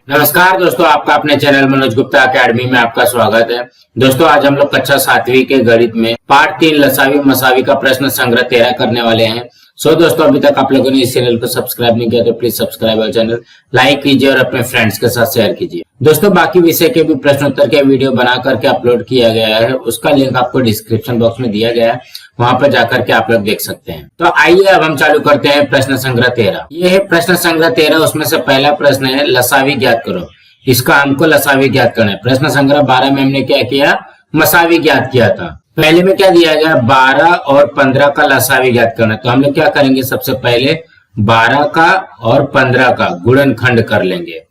नमस्कार दोस्तों, आपका अपने चैनल मनोज गुप्ता अकेडमी में आपका स्वागत है। दोस्तों आज हम लोग कक्षा 7वीं के गणित में पार्ट 3 लसावी मसावी का प्रश्न संग्रह 13 करने वाले हैं। दोस्तों अभी तक आप लोगों ने इस चैनल को सब्सक्राइब नहीं किया तो प्लीज सब्सक्राइब और चैनल लाइक कीजिए और अपने फ्रेंड्स के साथ शेयर कीजिए। दोस्तों बाकी विषय के भी प्रश्नोत्तर के वीडियो बना करके अपलोड किया गया है, उसका लिंक आपको डिस्क्रिप्शन बॉक्स में दिया गया है, वहां पर जाकर के आप लोग देख सकते हैं। तो आइए अब हम चालू करते हैं प्रश्न संग्रह 13। ये है प्रश्न संग्रह 13। उसमें से पहला प्रश्न है लसावी ज्ञात करो। इसका हमको लसावी ज्ञात करना है। प्रश्न संग्रह 12 में हमने क्या किया, मसावी ज्ञात किया था। पहले में क्या दिया गया, 12 और 15 का लसावी ज्ञात करना। तो हम लोग क्या करेंगे, सबसे पहले 12 का और 15 का गुणनखंड कर लेंगे।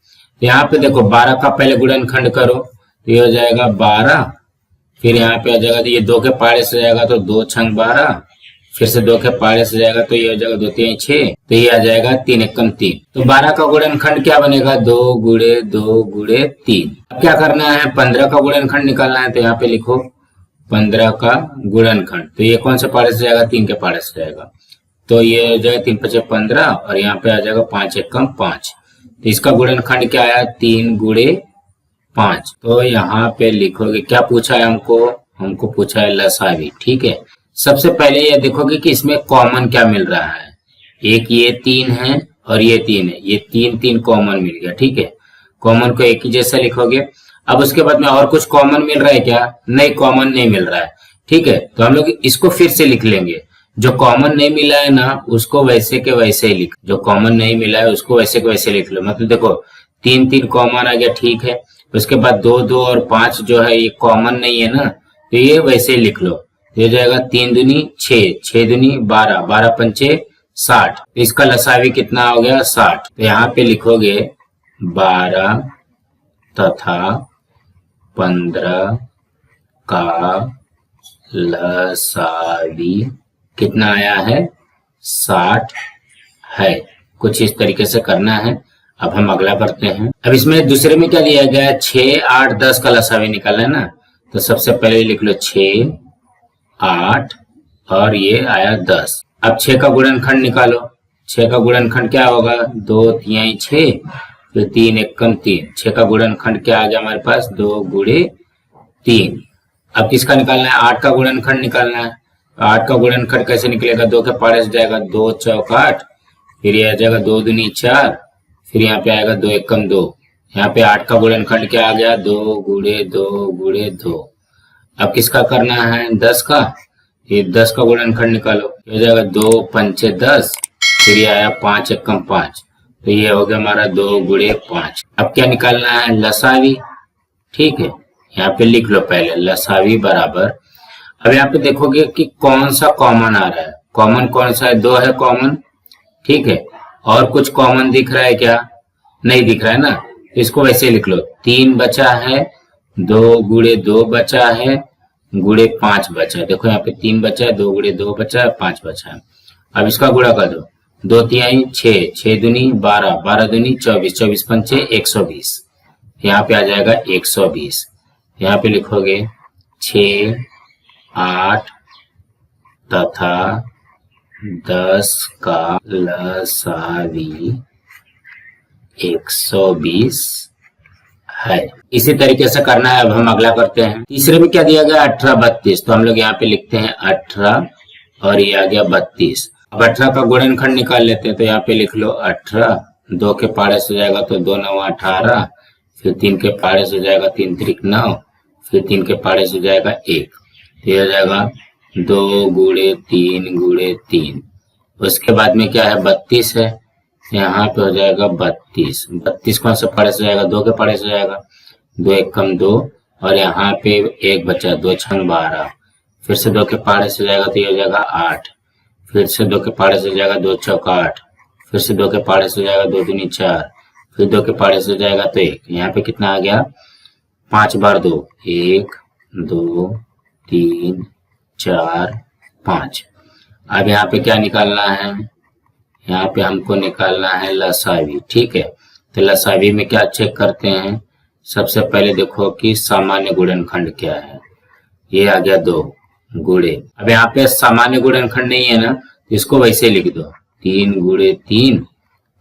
यहाँ पे देखो 12 का पहले गुणनखंड करो तो ये हो जाएगा 12, फिर यहाँ पे आ जाएगा तो ये 2 के पाड़े से जाएगा तो 2 छंग 12, फिर से 2 के पाड़े से जाएगा तो ये हो जाएगा 2 3 6, तो ये आ जाएगा 3 एकम 3। तो 12 का गुणनखंड क्या बनेगा, 2 गुणे 2 गुणे 3। अब क्या करना है, 15 का गुणनखंड निकालना है। तो यहाँ पे लिखो 15 का गुणनखंड। तो ये कौन से पाड़े से जाएगा, 3 के पाड़े से जाएगा। तो ये हो जाएगा 3 5 15 और यहाँ पे आ जाएगा 5 एकम 5। तो इसका गुणनखंड क्या आया, 3 गुणे 5। तो यहाँ पे लिखोगे क्या पूछा है हमको पूछा है लसावी। ठीक है, सबसे पहले ये देखोगे कि इसमें कॉमन क्या मिल रहा है। एक ये 3 है और ये 3 है, ये 3 कॉमन मिल गया। ठीक है, कॉमन को एक ही जैसा लिखोगे। अब उसके बाद में और कुछ कॉमन मिल रहा है क्या, नहीं कॉमन नहीं मिल रहा है। ठीक है, तो हम लोग इसको फिर से लिख लेंगे। जो कॉमन नहीं मिला है ना उसको वैसे के वैसे ही लिख, जो कॉमन नहीं मिला है उसको वैसे के वैसे लिख लो। मतलब देखो 3 कॉमन आ गया। ठीक है, उसके बाद 2 2 और 5 जो है ये कॉमन नहीं है ना, तो ये वैसे ही लिख लो। ये जाएगा 3 दूनी 6, 6 दूनी 12, 12 पंचे 60। तो इसका लसावी कितना हो गया, 60। तो यहाँ पे लिखोगे 12 तथा 15 का लसावी कितना आया है, 60 है। कुछ इस तरीके से करना है। अब हम अगला करते हैं। अब इसमें दूसरे में क्या दिया गया है, 6 8 10 का लसावी निकालना है ना। तो सबसे पहले लिख लो 6 8 और ये आया 10। अब 6 का गुणनखंड निकालो। 6 का गुणनखंड क्या होगा, 2 3 6, फिर 3 एकम 3। 6 का गुणनखंड क्या आ गया हमारे पास, 2 गुणे 3। अब किसका निकालना है, 8 का गुणनखंड निकालना है। 8 का गुणनखंड कैसे निकलेगा, 2 के पाड़े से जाएगा 2 चौक 8, फिर ये आ जाएगा 2 दूनी 4, फिर यहाँ पे आएगा 2 एकम 2। यहाँ पे 8 का गुणनखंड क्या आ गया, 2 गुणे 2 गुणे 2। अब किसका करना है, 10 का। ये 10 का गुणनखंड निकालो, हो जाएगा 2 पंचे 10, फिर ये आया 5 एकम 5। तो ये हो गया हमारा 2 गुणे 5। अब क्या निकालना है, लसावी। ठीक है, यहाँ पे लिख लो पहले लसावी बराबर। अब यहाँ पे देखोगे कि कौन सा कॉमन आ रहा है। कॉमन कौन सा है, 2 है कॉमन। ठीक है, और कुछ कॉमन दिख रहा है क्या, नहीं दिख रहा है ना। तो इसको वैसे लिख लो, 3 बचा है, 2 गुणे 2 बचा है, गुणे 5 बचा है। देखो यहाँ पे 3 बचा है, 2 गुणे 2 बचा है, 5 बचा है। अब इसका गुणा कर दो, 2 3 6, 6 दूनी 12, 12 दूनी 24, 24 पंचे 120। यहाँ पे आ जाएगा 120। यहाँ पे लिखोगे 6 8 तथा 10 का लसावी 120 है। इसी तरीके से करना है। अब हम अगला करते हैं। तीसरे में क्या दिया गया, 18 32। तो हम लोग यहाँ पे लिखते हैं 18 और ये आ गया 32। अब 18 का गुणनखंड निकाल लेते हैं। तो यहाँ पे लिख लो 18, 2 के पाड़े से जाएगा तो 2 9 18, फिर 3 के पाड़े से जाएगा 3 3 9, फिर 3 के पाड़े से जाएगा 1। तो ये हो जाएगा 2 गुणे 3 गुणे 3। उसके बाद में क्या है, 32 है। यहाँ पे हो जाएगा 32। 32 कौन से पाड़े से जाएगा, 2 के पाड़े से जाएगा, 2 एकम 2 और यहाँ पे 1 बचा, 2 छंग 12, फिर से 2 के पाड़े से जाएगा तो ये हो जाएगा 8, फिर से 2 के पाड़े से जाएगा 2 चौक 8, फिर से 2 के पाड़े से जाएगा 2 दूनी 4, फिर 2 के पाड़े से जाएगा तो 1। यहाँ पे कितना आ गया, 5 बार 2, 1 2 3 4 5। अब यहाँ पे क्या निकालना है, यहाँ पे हमको निकालना है लसावी। ठीक है, तो लसावी में क्या चेक करते हैं, सबसे पहले देखो कि सामान्य गुणनखंड क्या है। ये आ गया 2 गुणे। अब यहाँ पे सामान्य गुणनखंड नहीं है ना, इसको वैसे लिख दो, 3 गुणे 3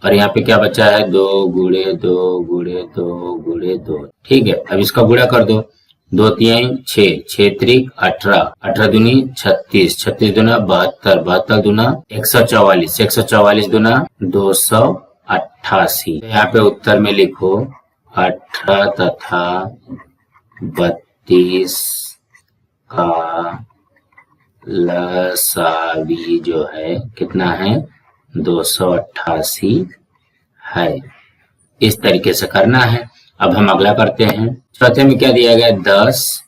और यहाँ पे क्या बचा है, 2 × 2 × 2 × 2। ठीक है, अब इसका गुणा कर दो, 2×3 6, 6×3 18, 18×2 36, 36×2 72, 72×2 144, 144 दूना 288। यहाँ पे उत्तर में लिखो 18 तथा 32 का लसावी जो है कितना है, 288 है। इस तरीके से करना है। अब हम अगला करते हैं। चौथे में क्या दिया गया, 10,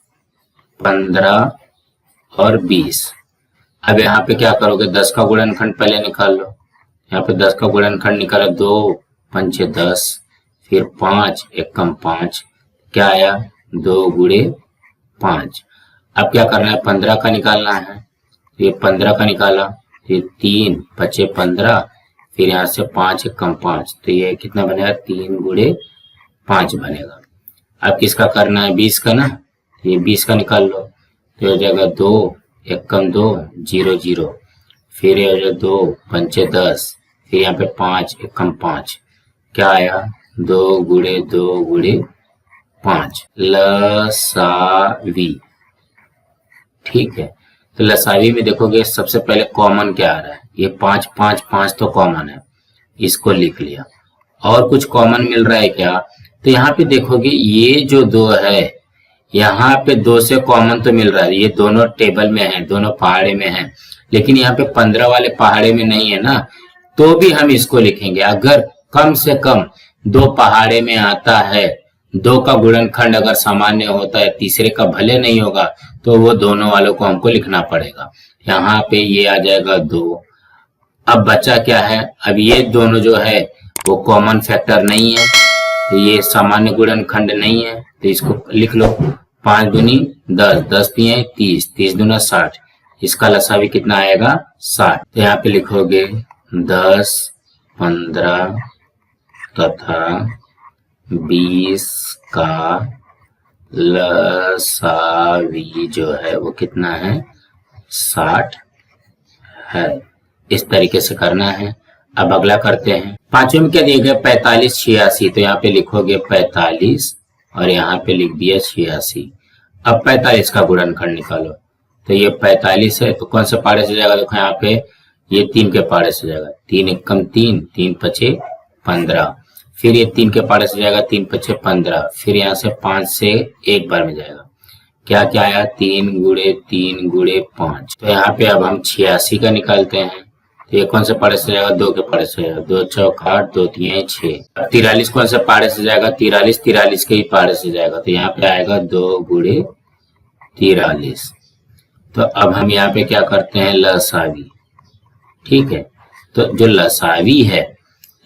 15 और 20। अब यहाँ पे क्या करोगे, 10 का गुणनखंड पहले निकाल लो। यहाँ पे 10 का गुणनखंड निकाला, 2 पंचे 10, फिर 5 एकम 5, क्या आया 2 × 5। अब क्या करना है, 15 का निकालना है। ये 15 का निकाला, फिर 3 पचे 15, फिर यहाँ से 5 एकम 5, तो ये कितना बनेगा, 3 × 5 बनेगा। अब किसका करना है, 20 का ना, ये 20 का निकाल लो, तो हो जाएगा 2 एकम 2 0 0, फिर ये हो जाएगा 2 पंचे 10, फिर यहाँ पे 5 एकम 5, क्या आया 2 × 2 × 5 लसावी। ठीक है, तो लसावी में देखोगे सबसे पहले कॉमन क्या आ रहा है, ये 5 5 5 तो कॉमन है, इसको लिख लिया। और कुछ कॉमन मिल रहा है क्या, तो यहाँ पे देखोगे ये जो 2 है, यहाँ पे 2 से कॉमन तो मिल रहा है, ये दोनों टेबल में है, दोनों पहाड़े में है, लेकिन यहाँ पे 15 वाले पहाड़े में नहीं है ना, तो भी हम इसको लिखेंगे। अगर कम से कम 2 पहाड़े में आता है, 2 का गुणनखंड अगर सामान्य होता है, तीसरे का भले नहीं होगा, तो वो दोनों वालों को हमको लिखना पड़ेगा। यहाँ पे ये आ जाएगा 2। अब बचा क्या है, अब ये दोनों जो है वो कॉमन फैक्टर नहीं है, तो ये सामान्य गुणनखंड नहीं है, तो इसको लिख लो 5 दूनी 10, 10 तियां 30, 30 दूना 60, इसका लसावी कितना आएगा 60। तो यहाँ पे लिखोगे 10, 15 तथा 20 का लसावी जो है वो कितना है 60 है। इस तरीके से करना है। अब अगला करते हैं। पांचवें में क्या दिया गया, 45 86, तो यहाँ पे लिखोगे 45 और यहाँ पे लिख दिया 86। अब 45 का गुणनखंड निकालो, तो ये 45 है, तो कौन से पाड़े से जाएगा, देखो यहाँ पे ये 3 के पाड़े से जाएगा, 3 एकम 3, 3 पचे 15, फिर ये 3 के पाड़े से जाएगा, 3 पचे 15, फिर यहाँ से 5 से एक बार में जाएगा, क्या क्या आया 3 × 3 × 5। तो यहाँ पे अब हम 86 का निकालते हैं, तो ये कौन से पाड़े से जाएगा, 2 के पाड़े से जाएगा, 2 चौक 8, 2 तियां 6। अब 43 कौन से पाड़े से जाएगा, 43 के ही पाड़े से जाएगा, तो यहाँ पे आएगा 2 × 43। तो अब हम यहाँ पे क्या करते हैं, लसावी। ठीक है, तो जो लसावी है,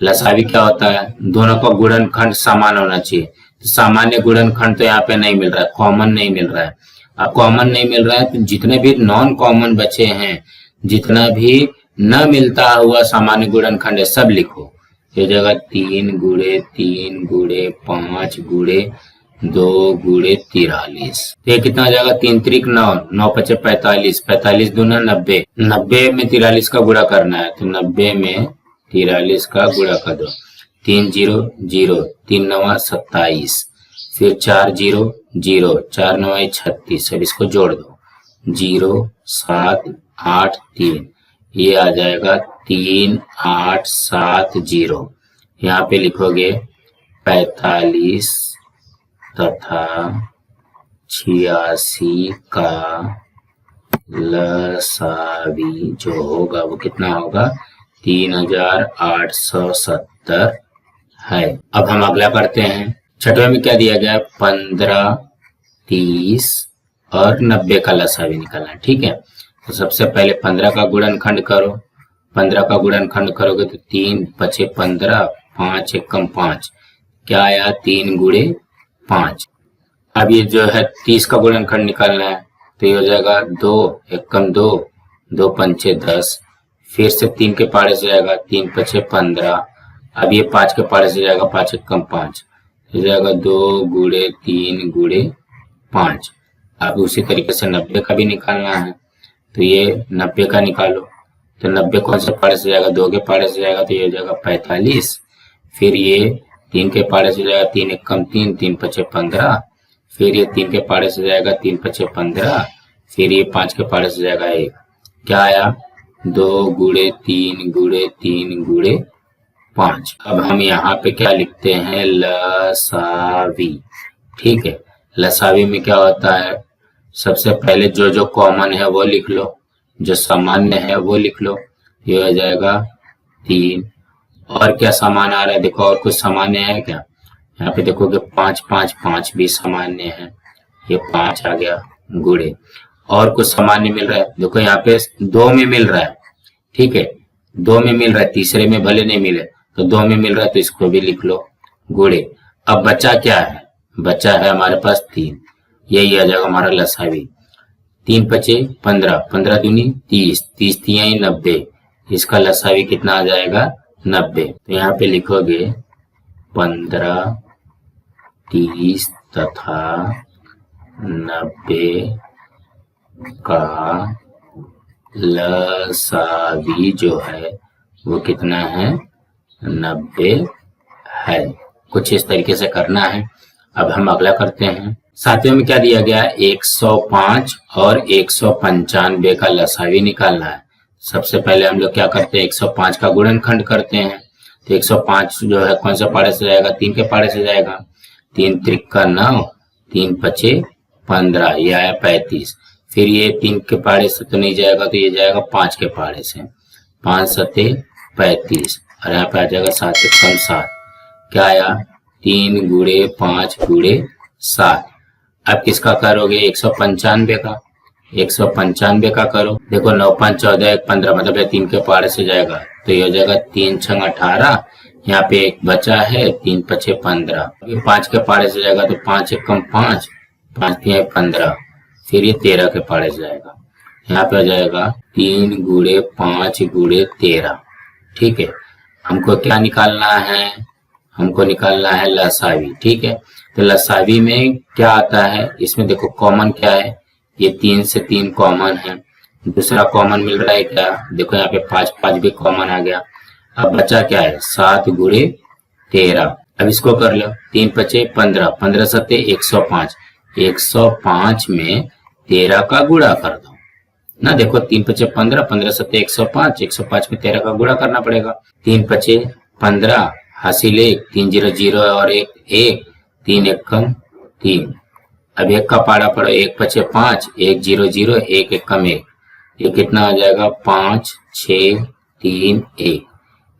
लसावी क्या होता है, दोनों का गुणनखंड समान होना चाहिए। तो सामान्य गुणनखंड तो यहाँ पे नहीं मिल रहा है, कॉमन नहीं मिल रहा है। अब कॉमन नहीं मिल रहा है तो जितने भी नॉन कॉमन बचे हैं, जितना भी न मिलता हुआ सामान्य गुणनखंड है, सब लिखो। ये जगह 3 × 3 × 5 × 2 × 43, ये कितना हो जाएगा, 3 त्रिक 9, 9 पचे 45, 45 दूना 90, 90 में 43 का गुणा करना है, तो 90 में 43 का गुणा कर दो, 3 0 0, 3 9 27, फिर 4 0 0, 4 9 36, अब इसको जोड़ दो, 0 7 8 3, ये आ जाएगा 3 8 7 0। यहाँ पे लिखोगे 45 तथा 86 का लसावी जो होगा वो कितना होगा, 3870 है। अब हम अगला करते हैं। छठवें में क्या दिया गया, 15 30 और 90 का लसावी निकालना है। ठीक है, तो सबसे पहले 15 का गुणनखंड करो। 15 का गुणनखंड करोगे तो 3 पचे 15, 5 एकम 5, क्या आया 3 × 5। अब ये जो है 30 का गुणनखंड निकालना है, तो ये हो जाएगा 2 एकम 2, 2 पंचे 10, फिर से 3 के पाड़े से जाएगा, 3 पचे 15, अब ये 5 के पाड़े से जाएगा, 5 एकम 5, हो जाएगा 2 × 3 × 5। अब उसी तरीके से 90 का भी निकालना है, तो ये 90 का निकालो, तो 90 कौन से पाड़े से जाएगा, 2 के पाड़े से जाएगा तो ये हो जाएगा 45। फिर ये 3 के पाड़े से जाएगा, 3 एकम 3, 3 पचे 15। फिर ये 3 के पाड़े से जाएगा, 3 पचे 15। फिर ये 5 के पाड़े से जाएगा 1। क्या आया, 2 गुणे 3 गुणे 3 गुणे 5। अब हम यहाँ पे क्या लिखते हैं, लसावी। ठीक है, लसावी में क्या होता है, सबसे पहले जो जो कॉमन है वो लिख लो, जो सामान्य है वो लिख लो। ये हो जाएगा 3। और क्या सामान्य आ रहा है, देखो और कुछ सामान्य है क्या, यहाँ पे देखोगे 5 5 5 भी सामान्य है, ये 5 आ गया गुणे। और कुछ सामान्य मिल रहा है, देखो यहाँ पे 2 में मिल रहा है। ठीक है, 2 में मिल रहा है, तीसरे में भले नहीं मिले तो 2 में मिल रहा है तो इसको भी लिख लो गुणे। अब बचा क्या है, बचा है हमारे पास 3, यही आ जाएगा हमारा लसावी। 3 पचे 15, 15 दूनी 30, 30 तिहाई 90, इसका लसावी कितना आ जाएगा 90। तो यहाँ पे लिखोगे 15, 30 तथा 90 का लसावी जो है वो कितना है, 90 है। कुछ इस तरीके से करना है। अब हम अगला करते हैं। साथियों में क्या दिया गया है, 105 और 195 का लसावी निकालना है। सबसे पहले हम लोग क्या करते हैं, 105 का गुणनखंड करते हैं। तो 105 जो है कौन से पाड़े से जाएगा, 3 के पाड़े से जाएगा। 3 त्रिका 9, 3 पचे 15, ये आया 35। फिर ये 3 के पाड़े से तो नहीं जाएगा तो ये जाएगा 5 के पाड़े से, 5 सते 35, और यहाँ पे आ जाएगा 7 से कम 7। क्या आया, 3 गुणे 5 गुणे 7। अब किसका करोगे, 195 का, 195 का करो। देखो 9 5 14 1 15, मतलब ये 3 के पाड़े से जाएगा तो ये हो जाएगा 3 6 18। यहाँ पे 1 बचा है, 3 पचे 15। 5 के पाड़े से जाएगा तो 5 1 कम 5, 5 तिहाई 15। फिर ये 13 के पाड़े से जाएगा, यहाँ पे आ जाएगा 3 गुणे 5 गुणे 13। ठीक है, हमको क्या निकालना है, हमको निकालना है लसावी। ठीक है, तो लसावी में क्या आता है, इसमें देखो कॉमन क्या है, ये 3 से 3 कॉमन है। दूसरा कॉमन मिल रहा है क्या, देखो यहाँ पे 5 5 भी कॉमन आ गया। अब बचा क्या है, 7 गुणे 13। अब इसको कर लो, 3 पचे 15, 15 सत्ते 105, 105 में 13 का गुणा कर दो ना। देखो 3 पचे 15, 15 सत्ते 105, 105 में 13 का गुणा करना पड़ेगा। 3 पचे 15, हासिल 1, 3 0 0 और 1 1, 3 1 कम 3। अब 1 का पाड़ा पड़ो, 1 पचे 5, 1 0 0, 1 1 कम 1, ये कितना आ जाएगा 5 6 3 1,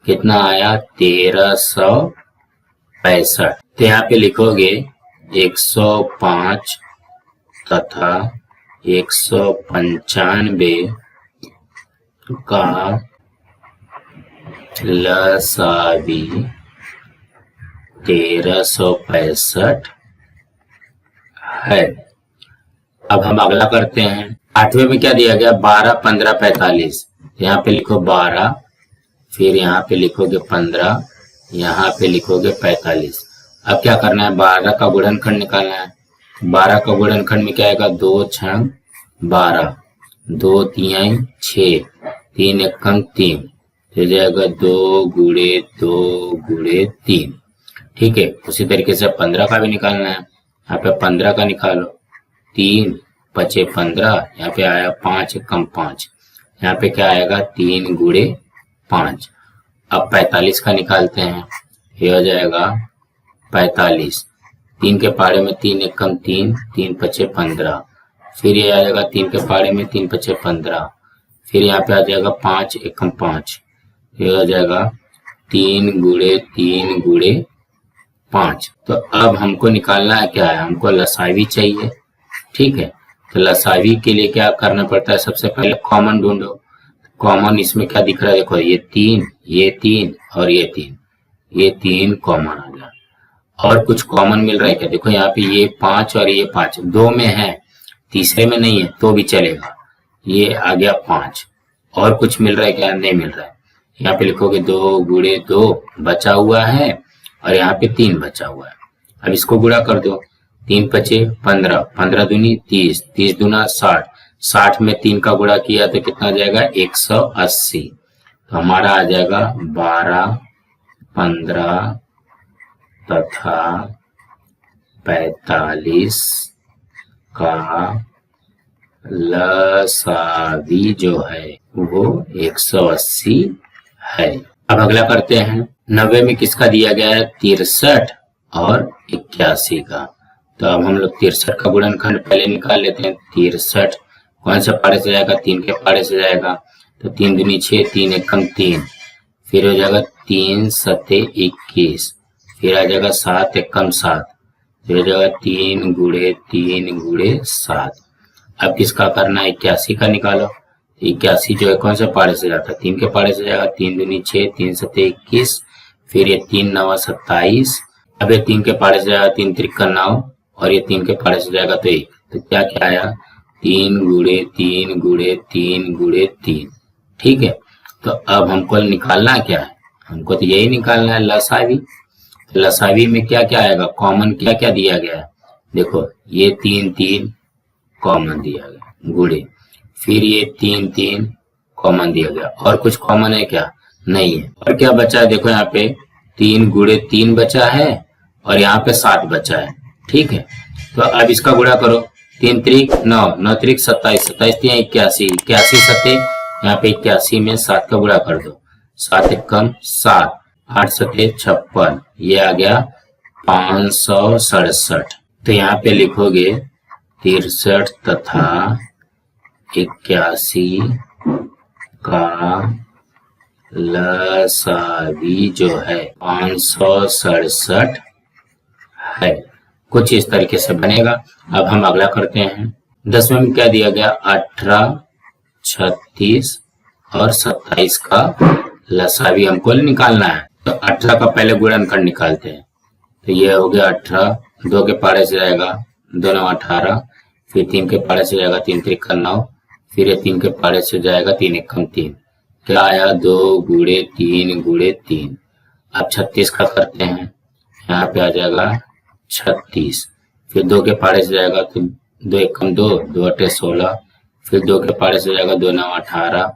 कितना आया 1365। तो यहाँ पे लिखोगे 105 तथा 195 का लसावी 1365 है। अब हम अगला करते हैं। 8वें में क्या दिया गया, 12 15 45। यहाँ पे लिखो 12, फिर यहाँ पे लिखोगे 15, यहाँ पे लिखोगे 45। अब क्या करना है, 12 का गुणनखंड निकालना है। 12 का गुणनखंड में क्या आएगा, 2 6 12, 2 तिहाई 6, 3 1 कम 3, तो जाएगा 2 गुणे 2 गुणे 3। ठीक है, उसी तरीके से 15 का भी निकालना है। यहाँ पे 15 का निकालो, 3 पचे 15, यहाँ पे आया 5 1 कम 5, यहाँ पे क्या आएगा 3 गुणे 5। अब 45 का निकालते हैं, ये हो जाएगा 45, 3 के पाड़े में 3 1 कम 3, 3 पचे 15, फिर ये आएगा 3 के पाड़े में 3 पचे 15, फिर यहाँ पे आ जाएगा 5 1 कम 5, ये हो जाएगा 3 गुणे 3 गुणे 5। तो अब हमको निकालना है क्या है, हमको लसावी चाहिए। ठीक है, तो लसावी के लिए क्या करना पड़ता है, सबसे पहले कॉमन ढूंढो। कॉमन इसमें क्या दिख रहा है, देखो ये 3 ये 3 और ये 3, ये 3 कॉमन आ गया। और कुछ कॉमन मिल रहा है क्या, देखो यहाँ पे ये 5 और ये 5 2 में है, तीसरे में नहीं है तो भी चलेगा, ये आ गया 5। और कुछ मिल रहा है क्या, नहीं मिल रहा है। यहाँ पे लिखोगे 2 गुणे 2 बचा हुआ है और यहाँ पे 3 बचा हुआ है। अब इसको गुणा कर दो, 3 पचे 15, 15 दूनी 30, 30 दूना 60, 60 में 3 का गुणा किया तो कितना आ जाएगा 180। तो हमारा आ जाएगा 12, 15 तथा 45 का लसावी जो है वो 180 है। अब अगला करते हैं। 90 में किसका दिया गया है 63 और 81 का। तो अब हम लोग 63 का गुणनखंड पहले निकाल लेते हैं। 63 कौन से पारे से जाएगा 3 के पारे से जाएगा। तो 3 दूनी 6, 3 एकम 3, फिर हो जाएगा 3 सते 21, फिर आ जाएगा 7 एकम 7, फिर हो जाएगा 3 गुणे 3 गुणे 7। अब किसका करना है 81 का निकालो। 81 जो है कौन से पारे से जाता है 3 के पारे से जाएगा। 3 दूनी 6, 3 सते 21, फिर ये 3 नवा 27। अब ये 3 के पारे से जाएगा 3 त्रिका 9 और ये 3 के पारे से जाएगा तो 1। तो क्या क्या आया 3 गुणे 3 गुणे 3 गुणे 3। ठीक है। तो अब हमको निकालना क्या है, हमको तो यही निकालना है लसावी। तो लसावी में क्या क्या आएगा, कॉमन क्या क्या दिया गया है। देखो ये 3 3 कॉमन दिया गया गुणे, फिर ये 3 3 कॉमन दिया गया। और कुछ कॉमन है क्या, नहीं है। और क्या बचा है, देखो यहाँ पे 3 गुणे 3 बचा है और यहाँ पे 7 बचा है। ठीक है। तो अब इसका गुणा करो। 3 त्रिक 9, 9 त्रिक 27, 27 3 81, 81 सते यहाँ पे 81 में 7 का गुणा कर दो। 7 एकम 7, 8 सते 56, ये आ गया 567। तो यहाँ पे लिखोगे 63 तथा 81 का लसावी जो है 567 है। कुछ इस तरीके से बनेगा। अब हम अगला करते हैं। 10वें में क्या दिया गया 18, 36 और 27 का लसावी हमको निकालना है। तो 18 का पहले गुणनखंड निकालते हैं। तो ये हो गया 18, 2 के पारे से जाएगा 2 9 18, फिर 3 के पारे से जाएगा 3 त्रिका 9, फिर ये 3 के पारे से जाएगा 3 एकम 3, क्या आया 2 गुणे 3 गुणे 3। अब 36 का करते हैं। यहाँ पे आ जाएगा 36, फिर 2 के पारे से जाएगा तो 2 एकम 2, 2 अठे 16, फिर 2 के पारे से जाएगा 2 9 18,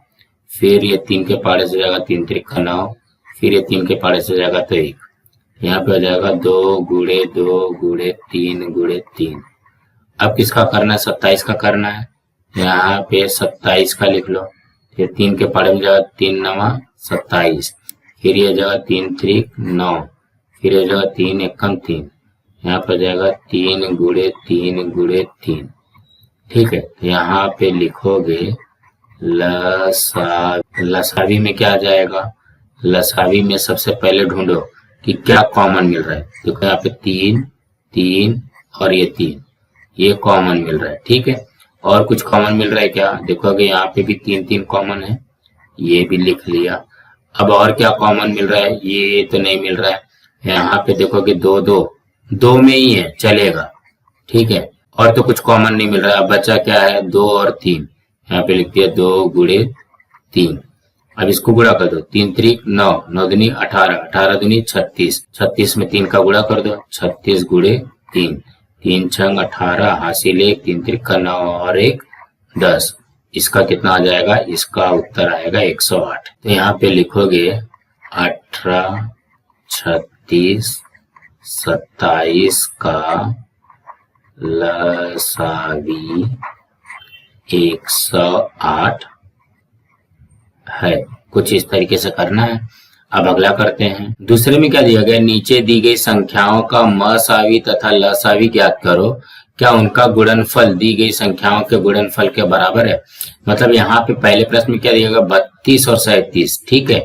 फिर ये 3 के पारे से जाएगा 3 त्रिका 9, फिर ये 3 के पारे से जाएगा तो 1। यहाँ पे आ जाएगा 2 गुणे 2 गुणे 3 गुणे 3। अब किसका करना है 27 का करना है। यहाँ पे 27 का लिख लो। फिर 3 के पारे में जाएगा 3 नवा 27, फिर ये जाएगा 3 त्रिक 9, फिर ये जाएगा 3 एकम 3, यहाँ पे जाएगा 3 गुणे 3 गुणे 3। ठीक है। यहाँ पे लिखोगे लसावी में क्या आ जाएगा, लसावी में सबसे पहले ढूंढो कि क्या कॉमन मिल रहा है। देखो यहाँ पे 3 3 और ये 3, ये कॉमन मिल रहा है। ठीक है। और कुछ कॉमन मिल रहा है क्या, देखोगे यहाँ पे भी 3 3 कॉमन है, ये भी लिख लिया। अब और क्या कॉमन मिल रहा है, ये तो नहीं मिल रहा है। यहाँ पे देखोगे 2 2 2 में ही है, चलेगा। ठीक है। और तो कुछ कॉमन नहीं मिल रहा है। अब बचा क्या है 2 और 3, यहाँ पे लिख दिया 2 गुणे 3। अब इसको गुणा कर दो। 3 त्रिक 9, 9 दूनी 18, 18 दूनी 36, 36 में 3 का गुणा कर दो। 36 गुणे 3, 3 छंग 18, हासिल 1, 3 त्रिक 9 और 1 10। इसका कितना आ जाएगा, इसका उत्तर आएगा 108। तो यहाँ पे लिखोगे 18, 36, 27 का लसावी 108 है। कुछ इस तरीके से करना है। अब अगला करते हैं। दूसरे में क्या दिया गया, नीचे दी गई संख्याओं का मसावी तथा लसावी ज्ञात करो, क्या उनका गुणनफल दी गई संख्याओं के गुणनफल के बराबर है। मतलब यहाँ पे पहले प्रश्न में क्या दिया गया 32 और 37। ठीक है।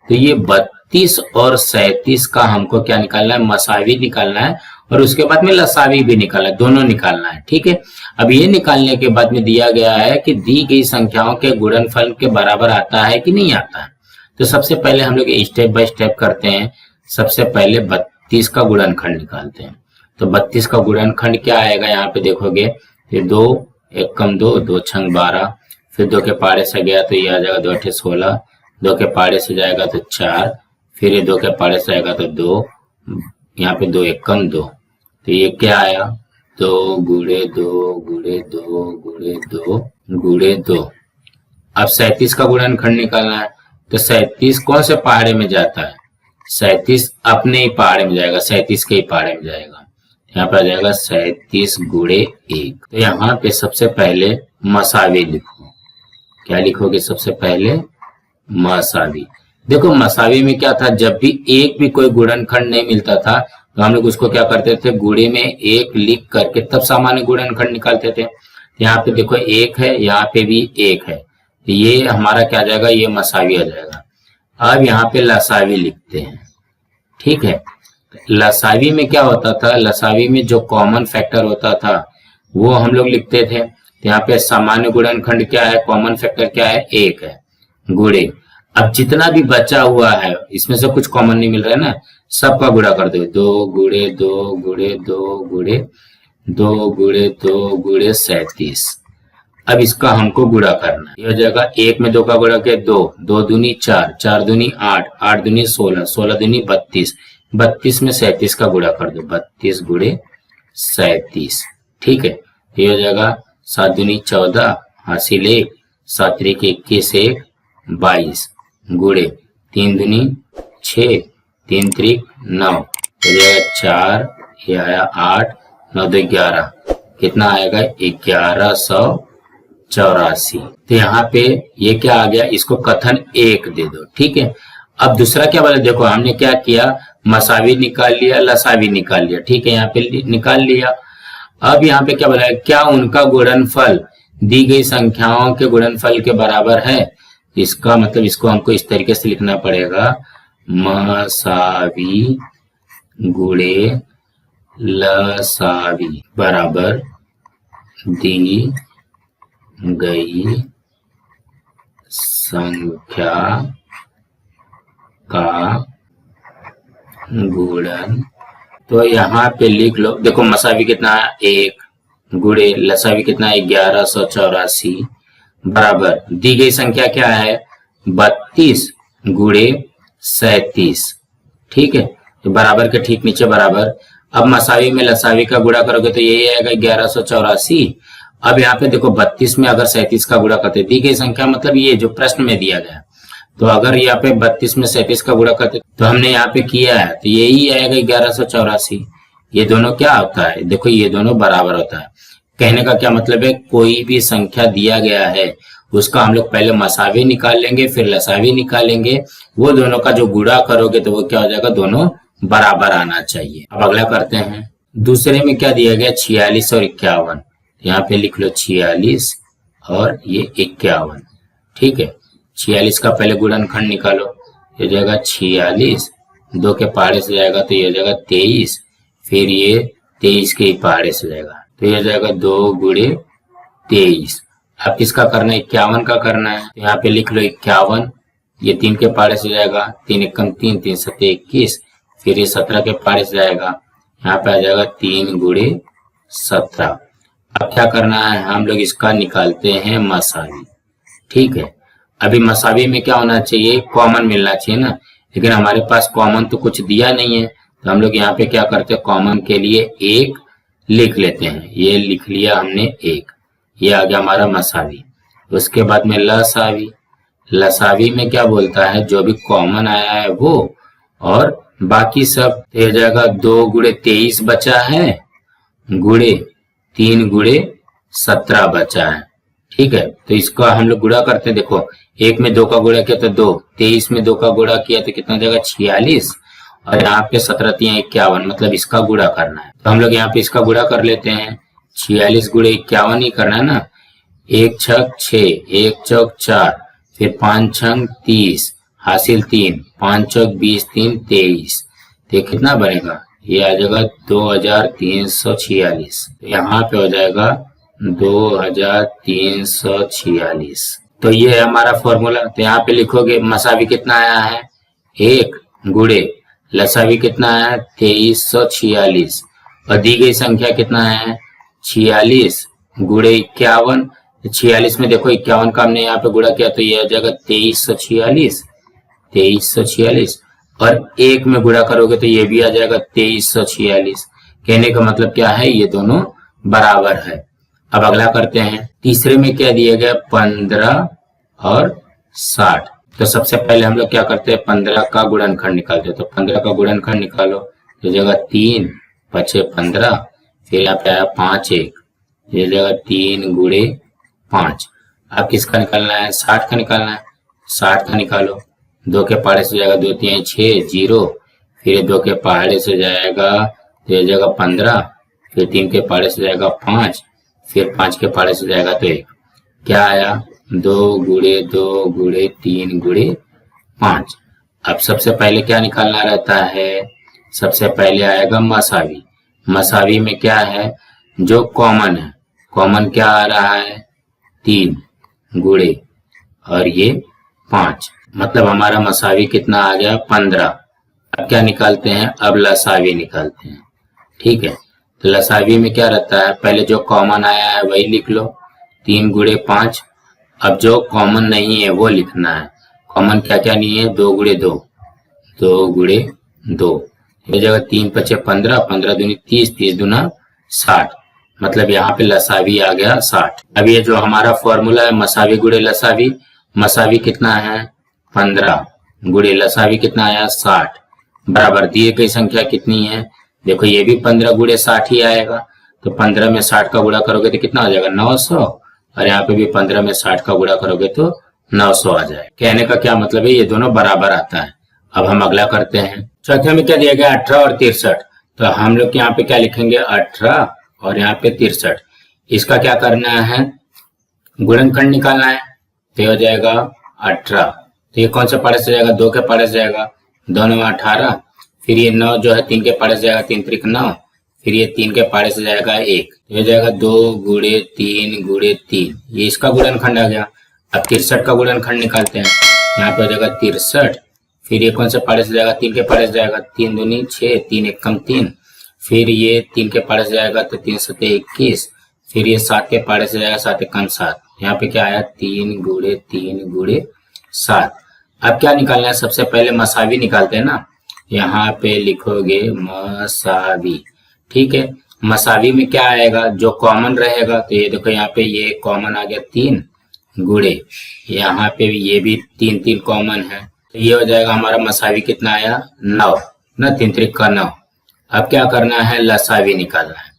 तो ये 32 और 37 का हमको क्या निकालना है, मसावी निकालना है और उसके बाद में लसावी भी निकालना है, दोनों निकालना है। ठीक है। अब ये निकालने के बाद में दिया गया है कि दी गई संख्याओं के गुणनफल के बराबर आता है कि नहीं आता है। तो सबसे पहले हम लोग स्टेप बाय स्टेप करते हैं। सबसे पहले 32 का गुणनखंड निकालते हैं। तो 32 का गुणनखंड क्या आएगा, यहाँ पे देखोगे फिर 2 एकम 2, 2 छंग 12, फिर 2 के पारे से गया तो ये आ जाएगा 2 अठे 16, 2 के पारे से जाएगा तो 4, फिर ये 2 के पारे से आएगा तो 2, यहाँ पे 2 एकम 2, तो ये क्या आया 2 गुणे 2 गुणे 2 गुणे 2 गुणे 2। अब 37 का गुणनखंड निकालना है, तो 37 कौन से पहाड़े में जाता है? 37 अपने ही पहाड़े में जाएगा, 37 के ही पहाड़े में जाएगा। यहाँ पर आ जाएगा 37 गुणे 1। तो यहाँ पे सबसे पहले मसावी लिखो। क्या लिखोगे सबसे पहले? मसावी। देखो मसावी में क्या था, जब भी एक भी कोई गुणनखंड नहीं मिलता था तो हम लोग उसको क्या करते थे, गुणे में 1 लिख करके तब सामान्य गुणनखंड निकालते थे। यहाँ पे देखो 1 है, यहाँ पे भी 1 है, ये हमारा क्या आ जाएगा, ये मसावी आ जाएगा। अब यहाँ पे लसावी लिखते हैं। ठीक है, लसावी में क्या होता था, लसावी में जो कॉमन फैक्टर होता था वो हम लोग लिखते थे। तो यहाँ पे सामान्य गुणनखंड क्या है, कॉमन फैक्टर क्या है, 1 है, गुणे। अब जितना भी बचा हुआ है इसमें से कुछ कॉमन नहीं मिल रहा है ना, सबका गुणा कर दो। 2 गुणे 2 गुणे 2 गुणे 2 गुणे 2 गुणे 37। अब इसका हमको गुणा करना है, ये हो जाएगा 1 में 2 का गुणा किया 2, 2 दूनी 4, 4 दूनी 8, 8 दूनी 16, 16 दूनी 32, 32 में 37 का गुणा कर दो, 32 गुणे 37। ठीक है, ये हो जाएगा 7 दूनी 14, हासिल 1, 7 त्रिक 21, 1 22 गुणे 3 दूनी 6, 3 त्रिक 9, हो जाएगा 4, ये आया 8, 9 2 11, कितना आएगा 1184। तो यहाँ पे ये क्या आ गया, इसको कथन 1 दे दो। ठीक है, अब दूसरा क्या बोला, देखो हमने क्या किया, मसावी निकाल लिया, लसावी निकाल लिया। ठीक है, यहाँ पे निकाल लिया। अब यहाँ पे क्या बोला है, क्या उनका गुणनफल दी गई संख्याओं के गुणनफल के बराबर है? इसका मतलब इसको हमको इस तरीके से लिखना पड़ेगा, मसावी गुणे लसावी बराबर दी गई संख्या का गुणन। तो यहाँ पे लिख लो, देखो मसावी कितना है 1, गुणे लसावी कितना है 1184, बराबर दी गई संख्या क्या है 32 गुणे 37। ठीक है, तो बराबर के ठीक नीचे बराबर। अब मसावी में लसावी का गुणा करोगे तो यही आएगा 1184। अब यहाँ पे देखो 32 में अगर 37 का गुणा करते, दी गई संख्या मतलब ये जो प्रश्न में दिया गया, तो अगर यहाँ पे 32 में 37 का गुणा करते तो हमने यहाँ पे किया है, तो यही आएगा 1184। ये दोनों क्या होता है, देखो ये दोनों बराबर होता है। कहने का क्या मतलब है, कोई भी संख्या दिया गया है उसका हम लोग पहले मसावी निकाल लेंगे, फिर लसावी निकालेंगे, वो दोनों का जो गुणा करोगे तो वो क्या हो जाएगा, दोनों बराबर आना चाहिए। अब अगला करते हैं, दूसरे में क्या दिया गया 46 और 51। यहाँ पे लिख लो 46 और ये 51। ठीक है, 46 का पहले गुणनखंड निकालो, ये जाएगा 46, 2 के पहाड़े से जाएगा तो ये जाएगा 23, फिर ये 23 के पहाड़े से जाएगा तो ये जाएगा 2 गुणे 23। अब किसका करना है, 51 का करना है। तो यहाँ पे लिख लो 51, ये 3 के पहाड़े से जाएगा, 3 एकम 3, 3 सत्ते 21, फिर ये 17 के पहाड़े से जाएगा, यहाँ पे आ जाएगा 3 गुणे 17। अब क्या करना है, हम लोग इसका निकालते हैं मसावी। ठीक है, अभी मसावी में क्या होना चाहिए, कॉमन मिलना चाहिए ना, लेकिन हमारे पास कॉमन तो कुछ दिया नहीं है, तो हम लोग यहाँ पे क्या करते हैं, कॉमन के लिए 1 लिख लेते हैं। ये लिख लिया हमने 1, ये आ गया हमारा मसावी। उसके बाद में लसावी। लसावी में क्या बोलता है, जो भी कॉमन आया है वो, और बाकी सब हो जाएगा 2 गुणे 23 बचा है, गुणे 3 गुणे 17 बचा है। ठीक है, तो इसका हम लोग गुणा करते हैं। देखो 1 में 2 का गुणा किया तो 2, 23 में 2 का गुणा किया तो कितना जाएगा 46, और यहाँ पे 17 3 51, मतलब इसका गुणा करना है। तो हम लोग यहाँ पे इसका गुणा कर लेते हैं, 46 गुणे 51 ही करना है ना, 1 छक 6, 1 चौक 4, फिर 5 छंग 30, हासिल 3, 5 चौक 20, 3 23, तो कितना बनेगा, ये आ जाएगा 2346। यहाँ पे हो जाएगा 2346। तो ये है हमारा फॉर्मूला। तो यहाँ पे लिखोगे मसावी कितना आया है 1 गुणे लसावी कितना है 2346, और दी गई संख्या कितना है 46 गुणे 51। 46 में देखो 51 का हमने यहाँ पे गुणा किया तो ये आ जाएगा 2346, 2346, और 1 में गुणा करोगे तो ये भी आ जाएगा 2346। कहने का मतलब क्या है, ये दोनों बराबर है। अब अगला करते हैं। तीसरे में क्या दिया गया, 15 और 60। तो सबसे पहले हम लोग क्या करते हैं, 15 का गुणनखंड निकालते हैं। तो 15 का गुणनखंड निकालो, तो जगह 3 पचे 15, फिर यहाँ पे आया 5 1, ये जगह 3 गुणे 5। अब किसका निकालना है, 60 का निकालना है। 60 का निकालो, 2 के पहाड़े से जाएगा 2 3 6 0, फिर 2 के पहाड़े से जाएगा तो ये जगह 15, फिर 3 के पहाड़े से जाएगा 5, फिर 5 के पहाड़े से जाएगा तो 1। क्या आया, 2 गुणे 2 गुणे 3 गुणे 5। अब सबसे पहले क्या निकालना रहता है, सबसे पहले आएगा मसावी। मसावी में क्या है, जो कॉमन है, कॉमन क्या आ रहा है, 3 गुणे और ये 5, मतलब हमारा मसावी कितना आ गया, 15। अब क्या निकालते हैं, अब लसावी निकालते हैं। ठीक है, तो लसावी में क्या रहता है, पहले जो कॉमन आया है वही लिख लो, 3 गुणे 5। अब जो कॉमन नहीं है वो लिखना है। कॉमन क्या क्या नहीं है, 2 गुणे 2, 2 गुणे 2, ये जगह 3 पचे 15, 15 दूनी 30, 30 दूना 60, मतलब यहाँ पे लसावी आ गया 60। अब ये जो हमारा फॉर्मूला है मसावी गुणे लसावी, मसावी कितना है 15 गुणे लसावी कितना आया 60, बराबर दिए गई संख्या कितनी है, देखो ये भी 15 गुणे 60 ही आएगा। तो 15 में 60 का गुणा करोगे तो कितना हो जाएगा 900, और यहाँ पे भी 15 में 60 का गुणा करोगे तो 900 आ जाए। कहने का क्या मतलब है, ये दोनों बराबर आता है। अब हम अगला करते हैं। चौथे में क्या दिया गया, 18 और 63। तो हम लोग यहाँ पे क्या लिखेंगे, 18 और यहाँ पे 63। इसका क्या करना है, गुणनखंड निकालना है। तो हो जाएगा 18, तो ये कौन से पारे से जाएगा, 2 के पारे से जाएगा, 2 9 18, फिर ये 9 जो है 3 के पारे से जाएगा, 3 त्रिक 9, फिर ये 3 के पारे से जाएगा 1, तो हो जाएगा 2 गुणे 3 गुणे 3, ये इसका गुणनखंड आ गया। अब 63 का गुणनखंड निकालते हैं। यहाँ पे हो जाएगा 63, फिर ये कौन से पारे से जाएगा, 3 के पारे से जाएगा, 3 दूनी 6, 3 1 कम 3, फिर ये 3 के पारे से जाएगा तो 3 7 21, फिर ये 7 के पारे से जाएगा, 7 1 कम 7, यहाँ पे क्या आया 3 गुणे 3 गुणे 7। अब क्या निकालना है, सबसे पहले मसावी निकालते हैं ना, यहाँ पे लिखोगे मसावी। ठीक है, मसावी में क्या आएगा, जो कॉमन रहेगा, तो ये देखो यहाँ पे ये कॉमन आ गया 3 गुणे, यहाँ पे भी ये भी 3 3 कॉमन है, तो ये हो जाएगा हमारा मसावी कितना आया 9 ना, 3 त्रिक का 9। अब क्या करना है, लसावी निकालना है।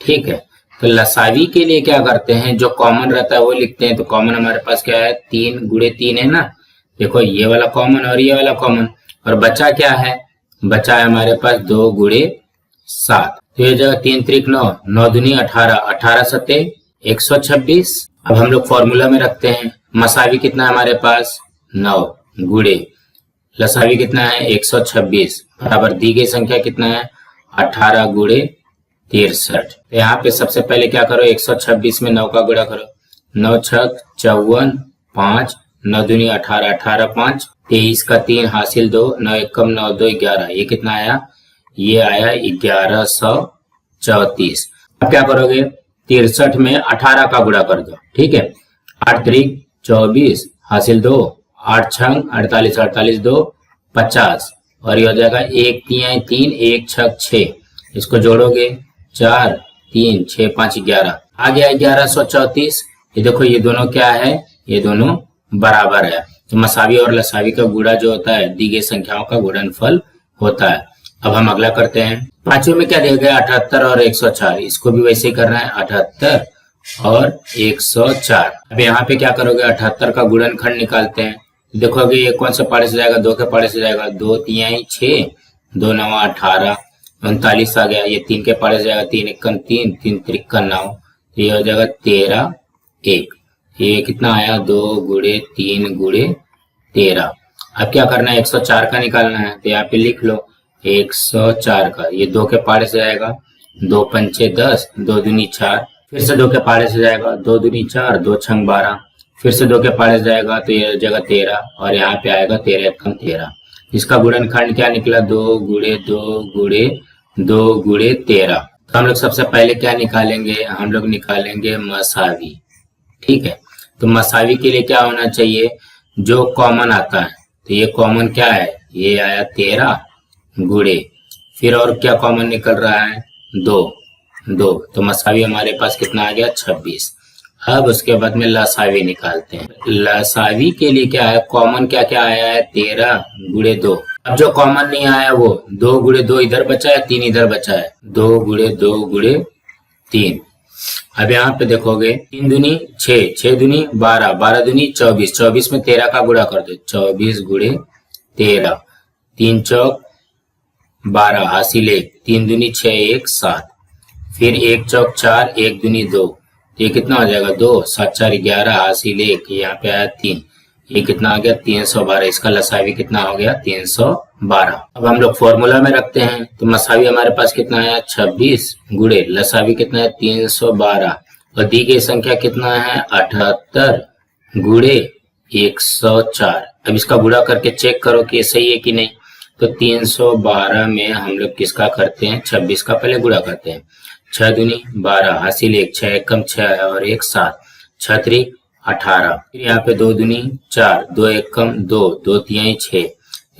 ठीक है, तो लसावी के लिए क्या करते हैं, जो कॉमन रहता है वो लिखते हैं। तो कॉमन हमारे पास क्या है, 3 गुणे 3 है ना, देखो ये वाला कॉमन और ये वाला कॉमन, और बचा क्या है, बचा है हमारे पास 2 गुणे 7, तो ये जगह 3 त्रिक 9, 9 दूनी 18, 18 सत्ते 126। अब हम लोग फॉर्मूला में रखते हैं, मसावी कितना है हमारे पास 9 गुणे लसावी कितना है 126, बराबर दी गई संख्या कितना है 18 गुणे 63। तो यहाँ पे सबसे पहले क्या करो, 126 में 9 का गुणा करो, 9 छक 54, 5 9 दूनी 18, 18 5, 23 का 3 हासिल 2, 9 1 कम 9 2 11, ये कितना आया, ये आया 1134। अब क्या करोगे, 63 में 18 का गुणा कर दो। ठीक है, 8 त्रिक 24 हासिल 2, 8 छंग 48, 48 2 50, और ये हो जाएगा 1 3 3 1 छक 6, इसको जोड़ोगे 4 3 6 5 11, आ गया 1134। ये देखो ये दोनों क्या है, ये दोनों बराबर है। तो मसावी और लसावी का गुणा जो होता है दी गई संख्याओं का गुणनफल होता है। अब हम अगला करते हैं। पांचवें में क्या दिया गया, 78 और 104, इसको भी वैसे ही करना है, 78 और 104। अब यहाँ पे क्या करोगे, 78 का गुणनखंड निकालते हैं। देखोगे ये कौन से पारे से जाएगा, 2 के पारे से जाएगा, 2 3 6, 2 9 18, 39 आ गया, ये 3 के पारे से जाएगा, 3 1 3, 3 त्रिक 9, ये हो जाएगा 13 1, ये कितना आया 2 गुणे 3 गुणे 13। अब क्या करना है, 104 का निकालना है। तो यहाँ पे लिख लो 104 का, ये 2 के पारे से जाएगा, 2 पंचे 10, 2 दूनी 4, फिर से 2 के पारे से जाएगा, 2 दूनी 4, 2 छंग 12, फिर से 2 के पारे से जाएगा, तो ये जगह 13, और यहाँ पे आएगा 13 कम 13। इसका गुणनखंड क्या निकला, 2 गुणे 2 गुणे 2 गुणे 13। तो हम लोग सबसे पहले क्या निकालेंगे, हम लोग निकालेंगे मसावी। ठीक है, तो मसावी के लिए क्या होना चाहिए, जो कॉमन आता है, तो ये कॉमन क्या है, ये आया 13 गुणे, फिर और क्या कॉमन निकल रहा है 2, 2। तो मसावी हमारे पास कितना आ गया 26। अब उसके बाद में लसावी निकालते हैं। लसावी के लिए क्या है, कॉमन क्या क्या आया है 13 गुणे 2। अब जो कॉमन नहीं आया वो 2 गुणे 2 इधर बचा है, 3 इधर बचा है, 2 गुणे 2 गुणे 3। अब यहाँ पे देखोगे 3 दूनी 6, 6 दूनी 12, 12 दूनी 24, 24 में 13 का गुणा कर दो, 24 गुणे 13, 3 चौक 12 हासिल 1, 3 दूनी 6, 1 7, फिर 1 चौक 4, 1 दूनी 2, ये कितना हो जाएगा 2, 7 4 11 हासिल 1, यहाँ पे आया 3, ये कितना आ गया 312। इसका लसावी कितना हो गया 312। अब हम लोग फॉर्मूला में रखते हैं, तो मसावी हमारे पास कितना आया 26 गुणे लसावी कितना है 312 और दी गई संख्या कितना है 78 गुणे 104। अब इसका गुणा करके चेक करो कि ये सही है कि नहीं। तो 312 में हम लोग किसका करते हैं 26 का पहले गुणा करते हैं, 6 दूनी 12 हासिल 1, 6 एकम 6 और 1 7, 6 3 18, फिर यहाँ पे 2 दूनी 4, 2 एकम 2, 2 तिहाई 6,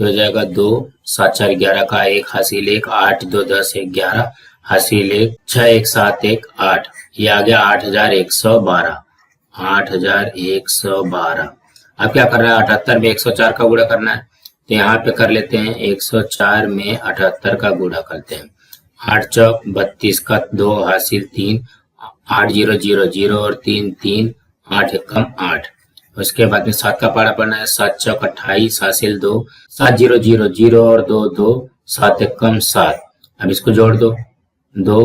हो जाएगा 2 7 4 11 का 1 हासिल 1, 8 2 10 1 11 हासिल 1, 6 1 7 1 8, ये आ गया 8112। 8112। अब क्या करना है 78 में 104 का गुणा करना है, तो यहाँ पे कर लेते हैं 104 में 78 का गुणा करते हैं, 8 चौक 32 का 2 हासिल 3, 8 0 0 0 और 3 3, 8 एकम 8। उसके बाद में 7 का पारा पढ़ना है, 7 चौक 28 हासिल 2, 7 0 0 0 और 2 2, 7 एकम 7। अब इसको जोड़ दो, 2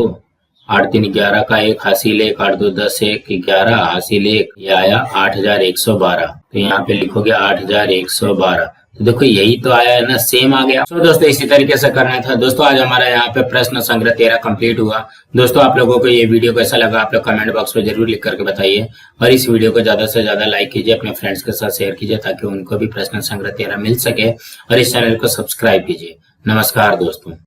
8 3 11 का 1 हासिल 1, 8 2 10 1 11 हासिल 1, ये आया 8112। तो यहाँ पे लिखोगे 8112। तो देखो यही तो आया है ना, सेम आ गया। तो दोस्तों इसी तरीके से करना था। दोस्तों आज हमारा यहाँ पे प्रश्न संग्रह 13 कंप्लीट हुआ। दोस्तों आप लोगों को ये वीडियो कैसा लगा आप लोग कमेंट बॉक्स में जरूर लिख करके बताइए और इस वीडियो को ज्यादा से ज्यादा लाइक कीजिए, अपने फ्रेंड्स के साथ शेयर कीजिए ताकि उनको भी प्रश्न संग्रह 13 मिल सके और इस चैनल को सब्सक्राइब कीजिए। नमस्कार दोस्तों।